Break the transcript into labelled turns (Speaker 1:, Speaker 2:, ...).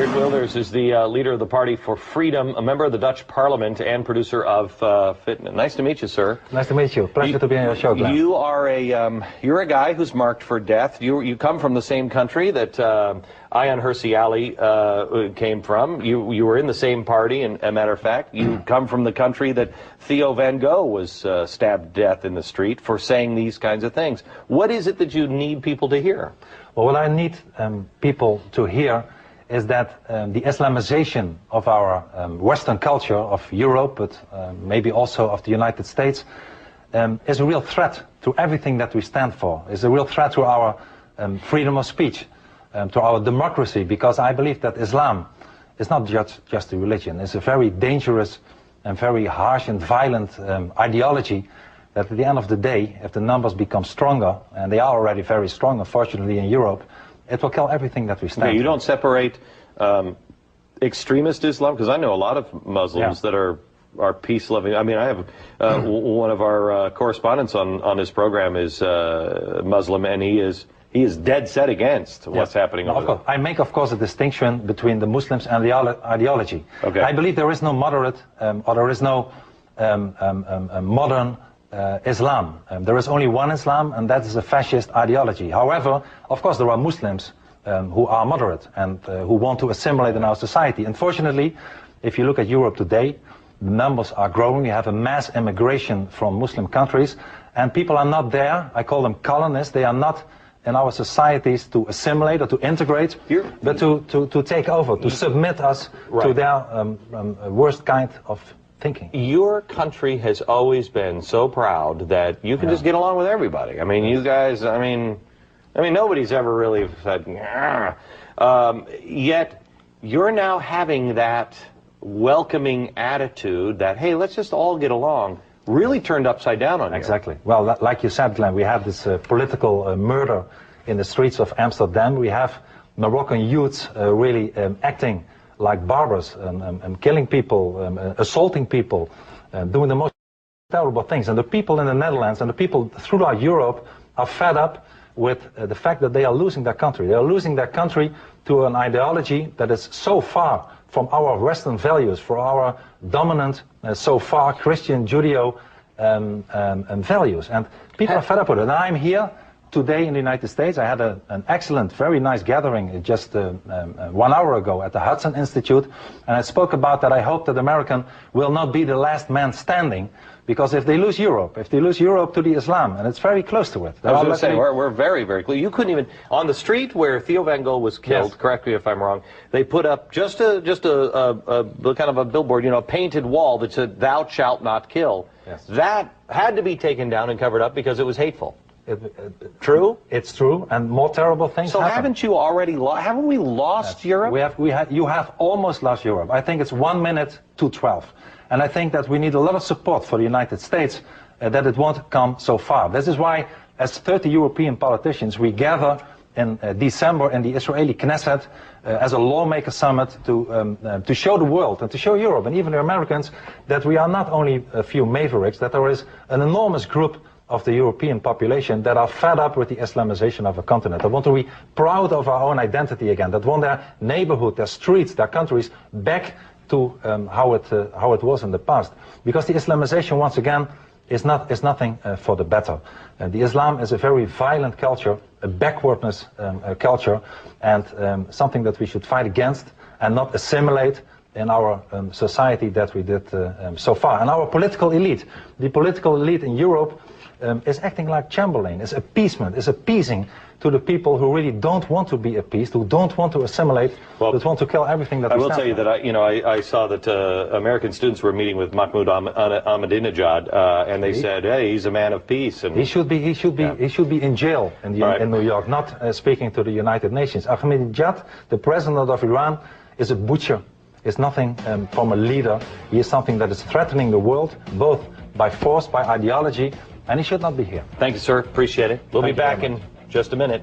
Speaker 1: Geert Wilders is the leader of the Party for Freedom, a member of the Dutch Parliament, and producer of Fitness. Nice to meet you, sir.
Speaker 2: Nice to meet you. Pleasure to be on your show, Glenn.
Speaker 1: You are you're a guy who's marked for death. You come from the same country that Ayaan Hirsi Ali came from. You were in the same party, and a matter of fact, you come from the country that Theo van Gogh was stabbed to death in the street for saying these kinds of things. What is it that you need people to hear?
Speaker 2: Well, what I need people to hear is that the Islamization of our Western culture, of Europe, but maybe also of the United States, is a real threat to everything that we stand for. Is a real threat to our freedom of speech, to our democracy, because I believe that Islam is not just a religion. It's a very dangerous and very harsh and violent ideology that at the end of the day, if the numbers become stronger, and they are already very strong, unfortunately, in Europe, it will kill everything that we stand for.
Speaker 1: You don't separate extremist Islam, because I know a lot of Muslims that are peace-loving. I mean, I have one of our correspondents on this program is Muslim, and he is dead set against what's happening over there.
Speaker 2: I make, of course, a distinction between the Muslims and the ideology.
Speaker 1: Okay.
Speaker 2: I believe there is no moderate or there is no modern Islam. There is only one Islam, and that is a fascist ideology. However, of course, there are Muslims who are moderate and who want to assimilate in our society. Unfortunately, if you look at Europe today, the numbers are growing. You have a mass immigration from Muslim countries, and people are not there. I call them colonists. They are not in our societies to assimilate or to integrate, but to take over, to submit us to their worst kind of thinking.
Speaker 1: Your country has always been so proud that you can just get along with everybody. I mean, you guys, I mean, nobody's ever really said, yet you're now having that welcoming attitude that, hey, let's just all get along, really turned upside down on you.
Speaker 2: Exactly. Well, like you said, Glenn, we have this political murder in the streets of Amsterdam. We have Moroccan youths really acting like barbers, killing people, assaulting people, doing the most terrible things. And the people in the Netherlands and the people throughout Europe are fed up with the fact that they are losing their country. They are losing their country to an ideology that is so far from our Western values, for our dominant, so far Christian, Judeo values. And people are fed up with it. And I'm here today in the United States. I had an excellent, very nice gathering just 1 hour ago at the Hudson Institute, and I spoke about that I hope that America will not be the last man standing, because if they lose Europe to the Islam, and it's very close to it.
Speaker 1: I was going to say, we're very, very close. You couldn't even, on the street where Theo van Gogh was killed, correct me if I'm wrong, they put up just a kind of a billboard, you know, a painted wall that said, "Thou shalt not kill."
Speaker 2: Yes.
Speaker 1: That had to be taken down and covered up because it was hateful. True?
Speaker 2: It's true, and more terrible things
Speaker 1: So
Speaker 2: happen.
Speaker 1: haven't you already haven't we lost Europe?
Speaker 2: You have almost lost Europe. I think it's 1 minute to 12. And I think that we need a lot of support for the United States that it won't come so far. This is why, as 30 European politicians, we gather in December in the Israeli Knesset as a lawmaker summit to show the world and to show Europe and even the Americans that we are not only a few mavericks, that there is an enormous group of the European population that are fed up with the Islamization of a continent, that want to be proud of our own identity again, that want their neighborhood, their streets, their countries back to how it was in the past. Because the Islamization, once again, is nothing for the better. The Islam is a very violent culture, a backwardness culture, and something that we should fight against and not assimilate in our society that we did so far. And our political elite, the political elite in Europe, is acting like Chamberlain, is appeasement, is appeasing to the people who really don't want to be appeased, who don't want to assimilate, but want to kill everything that we stand for.
Speaker 1: I will tell you that I saw that American students were meeting with Mahmoud Ahmadinejad, and they said, "Hey, he's a man of peace." And
Speaker 2: he should be in jail in New York, not speaking to the United Nations. Ahmadinejad, the president of Iran, is a butcher. Is nothing from a leader. He is something that is threatening the world, both by force, by ideology, and he should not be here.
Speaker 1: Thank you, sir. Appreciate it. We'll be back in just a minute.